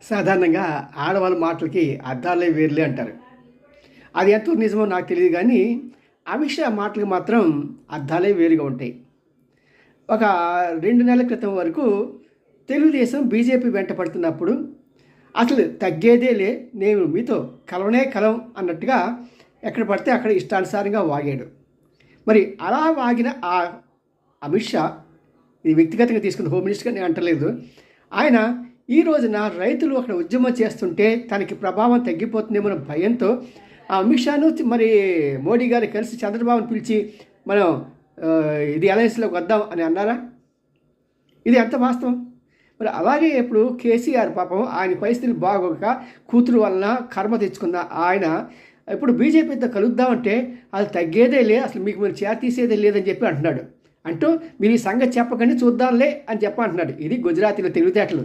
సాధారణంగా ఆడవాళ్ళ మాటలకి అర్థాలే వేర్లే అంటారు. అది ఎంతవరకు నిజమో నాకు తెలియదు కానీ, అమిత్ షా మాటలకు మాత్రం అర్థాలే వేరుగా ఉంటాయి. ఒక 2 నెలల క్రితం వరకు తెలుగుదేశం బీజేపీ వెంట పడుతున్నప్పుడు అసలు తగ్గేదేలే, నేను మీతో కలవనే కలం అన్నట్టుగా ఎక్కడ పడితే అక్కడ ఇష్టానుసారంగా వాగాడు. మరి అలా వాగిన ఆ అమిత్ షా, ఇది వ్యక్తిగతంగా తీసుకున్న హోమ్ మినిస్టర్గా నేను అంటలేదు, ఆయన ఈ రోజున రైతులు అక్కడ ఉద్యమం చేస్తుంటే తనకి ప్రభావం తగ్గిపోతుందేమో అనే భయంతో ఆ అమిత్ షాను మరి మోడీ గారు కలిసి చంద్రబాబును పిలిచి మనం ఇది అలయన్స్లోకి వద్దాం అని అన్నారా? ఇది ఎంత వాస్తవం? మరి అలాగే ఇప్పుడు కేసీఆర్ పాపం ఆయన పరిస్థితులు బాగోక కూతురు వలన కర్మ తెచ్చుకున్న ఆయన ఇప్పుడు బీజేపీతో కలుద్దామంటే అది తగ్గేదే లే, అసలు మీకు మీరు తీసేదే లేదని చెప్పి అంటున్నాడు. అంటూ మీరు ఈ సంగతి చెప్పకండి చూద్దాంలే అని చెప్పంటున్నాడు. ఇది గుజరాతీలో తెలివితేటలు.